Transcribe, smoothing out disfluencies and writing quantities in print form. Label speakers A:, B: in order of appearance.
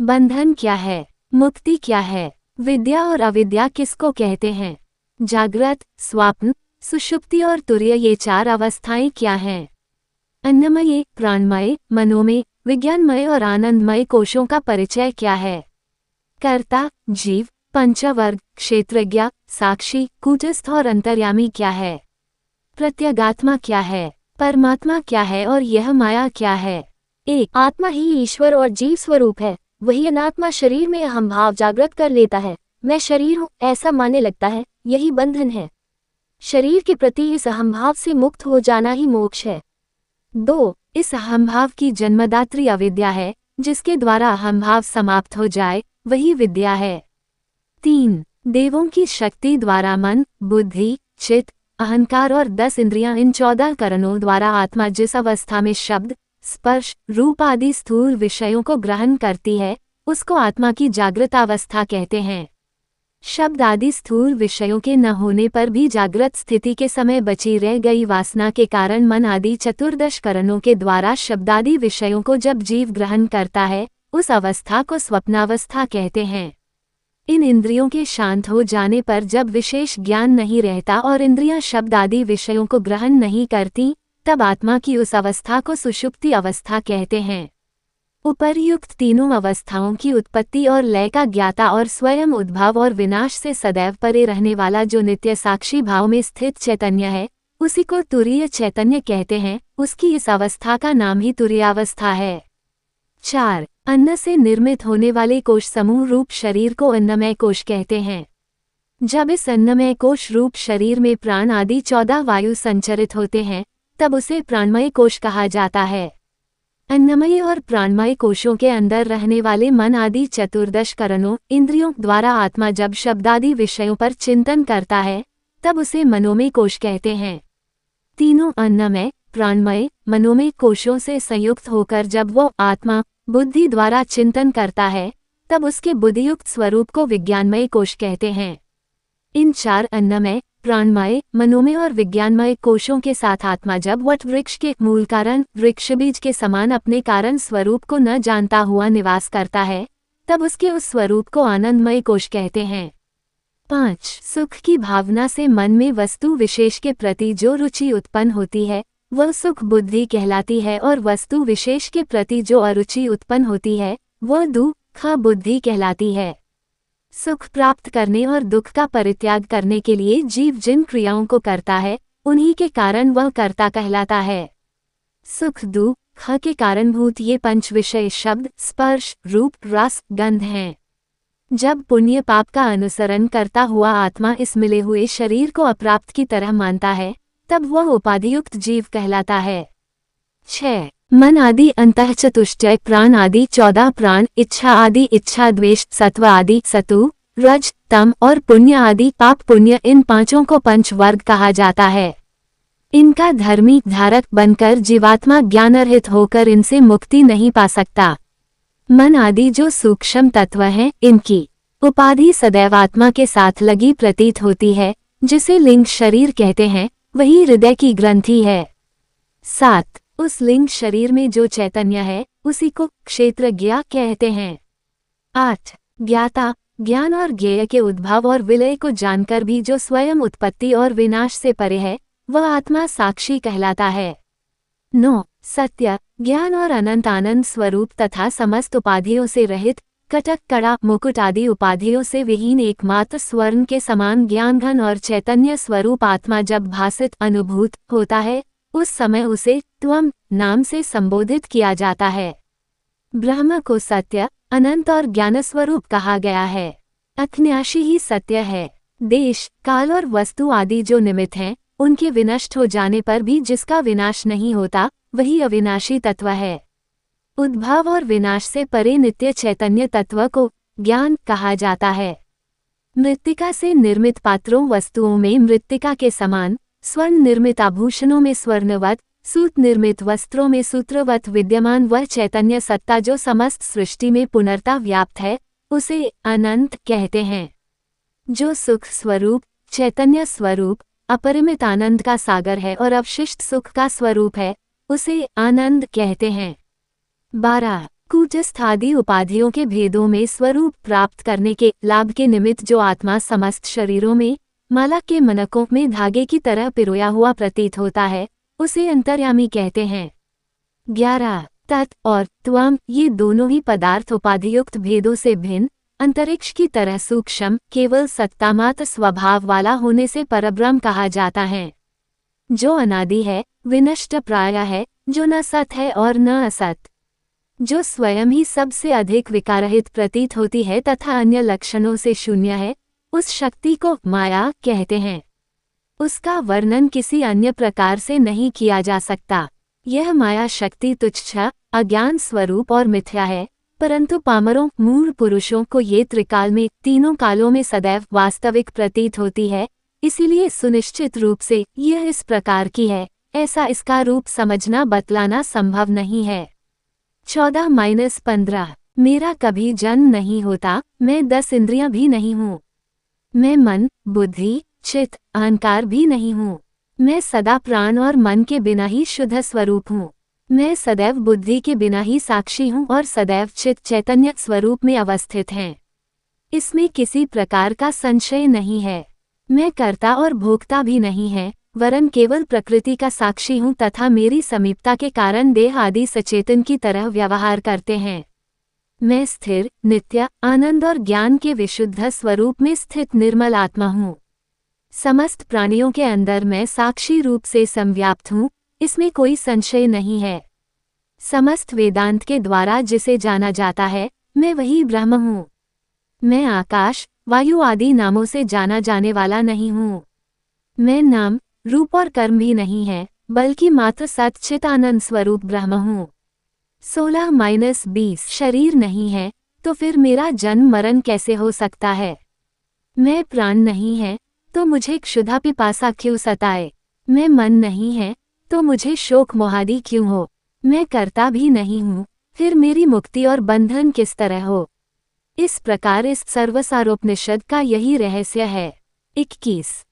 A: बंधन क्या है? मुक्ति क्या है? विद्या और अविद्या किसको कहते हैं? जागृत, स्वप्न, सुषुप्ति और तुर्य ये चार अवस्थाएं क्या हैं? अन्नमय, प्राणमय, मनोमय, विज्ञानमय और आनंदमय कोशों का परिचय क्या है? कर्ता, जीव, पंचवर्ग, क्षेत्रज्ञ, साक्षी, कूटस्थ और अंतर्यामी क्या है? प्रत्यगात्मा क्या है? परमात्मा क्या है और यह माया क्या है?
B: एक आत्मा ही ईश्वर और जीव स्वरूप है। वही अनात्मा शरीर में अहम भाव जागृत कर लेता है। मैं शरीर हूँ ऐसा मानने लगता है, यही बंधन है। शरीर के प्रति इस अहमभाव से मुक्त हो जाना ही मोक्ष है।
A: 2. इस अहमभाव की जन्मदात्री अविद्या है, जिसके द्वारा अहमभाव समाप्त हो जाए वही विद्या है। 3. देवों की शक्ति द्वारा मन, बुद्धि, चित्त, अहंकार और 10 इंद्रियां इन 14 करणों द्वारा आत्मा जिस अवस्था में शब्द, स्पर्श, रूप आदि स्थूल विषयों को ग्रहण करती है, उसको आत्मा की जागृत अवस्था कहते हैं। शब्द आदि स्थूल विषयों के न होने पर भी जागृत स्थिति के समय बची रह गई वासना के कारण मन आदि 14 करणों के द्वारा शब्दादि विषयों को जब जीव ग्रहण करता है, उस अवस्था को स्वप्नावस्था कहते हैं। इन इंद्रियों के शांत हो जाने पर जब विशेष ज्ञान नहीं रहता और इंद्रियां शब्द आदि विषयों को ग्रहण नहीं करती, तब आत्मा की उस अवस्था को सुषुप्ति अवस्था कहते हैं। उपर्युक्त तीनों अवस्थाओं की उत्पत्ति और लय का ज्ञाता और स्वयं उद्भव और विनाश से सदैव परे रहने वाला जो नित्य साक्षी भाव में स्थित चैतन्य है, उसी को तुरीय चैतन्य कहते हैं। उसकी इस अवस्था का नाम ही तुरीयावस्था है। 4. अन्न से निर्मित होने वाले कोश समूह रूप शरीर को अन्नमय कोश कहते हैं। जब इस अन्नमय कोश रूप शरीर में प्राण आदि 14 वायु संचरित होते हैं, तब उसे प्राणमय कोश कहा जाता है। अन्नमय और प्राणमय कोशों के अंदर रहने वाले मन आदि 14 करणों, इंद्रियों द्वारा आत्मा जब शब्दादि विषयों पर चिंतन करता है, तब उसे मनोमय कोश कहते हैं। तीनों अन्नमय, प्राणमय, मनोमय कोशों से संयुक्त होकर जब वो आत्मा बुद्धि द्वारा चिंतन करता है, तब उसके बुद्धियुक्त स्वरूप को विज्ञानमय कोश कहते हैं। इन 4 अन्नमय, प्राणमय, मनोमय और विज्ञानमय कोशों के साथ आत्मा जब वट वृक्ष के मूल कारण वृक्ष बीज के समान अपने कारण स्वरूप को न जानता हुआ निवास करता है, तब उसके उस स्वरूप को आनंदमय कोश कहते हैं। 5. सुख की भावना से मन में वस्तु विशेष के प्रति जो रुचि उत्पन्न होती है, वह सुख बुद्धि कहलाती है और वस्तु विशेष के प्रति जो अरुचि उत्पन्न होती है, वह दुःख बुद्धि कहलाती है। सुख प्राप्त करने और दुख का परित्याग करने के लिए जीव जिन क्रियाओं को करता है, उन्हीं के कारण वह कर्ता कहलाता है। सुख दुख के कारणभूत ये 5 विषय शब्द, स्पर्श, रूप, रस, गंध हैं। जब पुण्य पाप का अनुसरण करता हुआ आत्मा इस मिले हुए शरीर को अप्राप्त की तरह मानता है, तब वह उपाधियुक्त जीव कहलाता है। 6. मन आदि अंतःचतुष्टय प्राण आदि 14 प्राण, इच्छा आदि इच्छा द्वेष, सत्व आदि सतु, रज, तम और पुण्य आदि पाप पुण्य, इन 5 को पंचवर्ग कहा जाता है। इनका धर्मी धारक बनकर जीवात्मा ज्ञानरहित होकर इनसे मुक्ति नहीं पा सकता। मन आदि जो सूक्ष्म तत्व हैं, इनकी उपाधि सदैव आत्मा के साथ लगी प्रतीत होती है, जिसे लिंग शरीर कहते हैं, वही हृदय की ग्रंथि है। 7. उस लिंग शरीर में जो चैतन्य है, उसी को क्षेत्रज्ञ कहते हैं। 8. ज्ञाता, ज्ञान और ज्ञेय के उद्भव और विलय को जानकर भी जो स्वयं उत्पत्ति और विनाश से परे है, वह आत्मा साक्षी कहलाता है। 9. सत्य, ज्ञान और अनंत आनंद स्वरूप तथा समस्त उपाधियों से रहित, कटक कड़ा मुकुट आदि उपाधियों से विहीन एकमात्र स्वर्ण के समान ज्ञानघन और चैतन्य स्वरूप आत्मा जब भासित अनुभूत होता है, उस समय उसे त्वम नाम से संबोधित किया जाता है। ब्रह्म को सत्य, अनंत और ज्ञानस्वरूप कहा गया है। अविनाशी ही सत्य है। देश, काल और वस्तु आदि जो निमित्त हैं, उनके विनष्ट हो जाने पर भी जिसका विनाश नहीं होता, वही अविनाशी तत्व है। उद्भव और विनाश से परे नित्य चैतन्य तत्व को ज्ञान कहा जाता है। मृत्तिका से निर्मित पात्रों वस्तुओं में मृत्तिका के समान, स्वर्ण निर्मित आभूषणों में स्वर्णवत, सूत निर्मित वस्त्रों में सूत्रवत विद्यमान वह चैतन्य सत्ता जो समस्त सृष्टि में पुनर्ता व्याप्त है, उसे अनंत कहते हैं। जो सुख स्वरूप, चैतन्य स्वरूप, अपरिमित आनंद का सागर है और अवशिष्ट सुख का स्वरूप है, उसे आनंद कहते हैं। 12. कूटस्थ आदि उपाधियों के भेदों में स्वरूप प्राप्त करने के लाभ के निमित्त जो आत्मा समस्त शरीरों में माला के मनकों में धागे की तरह पिरोया हुआ प्रतीत होता है, उसे अंतर्यामी कहते हैं। 11 तत् और त्वम ये दोनों ही पदार्थ उपाधियुक्त भेदों से भिन्न अंतरिक्ष की तरह सूक्ष्म केवल सत्तामात्र स्वभाव वाला होने से परब्रह्म कहा जाता है, जो अनादि है, विनष्ट प्राय है, जो न सत है और न असत, जो स्वयं ही सबसे अधिक विकारहित प्रतीत होती है तथा अन्य लक्षणों से शून्य है, उस शक्ति को माया कहते हैं। उसका वर्णन किसी अन्य प्रकार से नहीं किया जा सकता। यह माया शक्ति तुच्छ, अज्ञान स्वरूप और मिथ्या है, परंतु पामरों मूढ़ पुरुषों को ये त्रिकाल में तीनों कालों में सदैव वास्तविक प्रतीत होती है, इसीलिए सुनिश्चित रूप से यह इस प्रकार की है, ऐसा इसका रूप समझना बतलाना संभव नहीं है। 14-15 मेरा कभी जन्म नहीं होता, मैं 10 इंद्रियां भी नहीं हूँ। मैं मन, बुद्धि, चित्त, अहंकार भी नहीं हूँ। मैं सदा प्राण और मन के बिना ही शुद्ध स्वरूप हूँ। मैं सदैव बुद्धि के बिना ही साक्षी हूँ और सदैव चित्त चैतन्य स्वरूप में अवस्थित हैं। इसमें किसी प्रकार का संशय नहीं है। मैं कर्ता और भोक्ता भी नहीं है, वरन केवल प्रकृति का साक्षी हूँ तथा मेरी समीपता के कारण देह आदि सचेतन की तरह व्यवहार करते हैं। मैं स्थिर, नित्य, आनंद और ज्ञान के विशुद्ध स्वरूप में स्थित निर्मल आत्मा हूँ। समस्त प्राणियों के अंदर मैं साक्षी रूप से संव्याप्त हूँ, इसमें कोई संशय नहीं है। समस्त वेदांत के द्वारा जिसे जाना जाता है, मैं वही ब्रह्म हूँ। मैं आकाश, वायु आदि नामों से जाना जाने वाला नहीं हूँ। मैं नाम, रूप और कर्म भी नहीं है, बल्कि मात्र सच्चित आनंद स्वरूप ब्रह्म हूँ। 16-20 शरीर नहीं है, तो फिर मेरा जन्म मरण कैसे हो सकता है? मैं प्राण नहीं है, तो मुझे क्षुधा पिपासा क्यों सताए? मैं मन नहीं है, तो मुझे शोक मोहादि क्यों हो? मैं कर्ता भी नहीं हूँ, फिर मेरी मुक्ति और बंधन किस तरह हो? इस प्रकार इस सर्वसारोपनिषद का यही रहस्य है। 21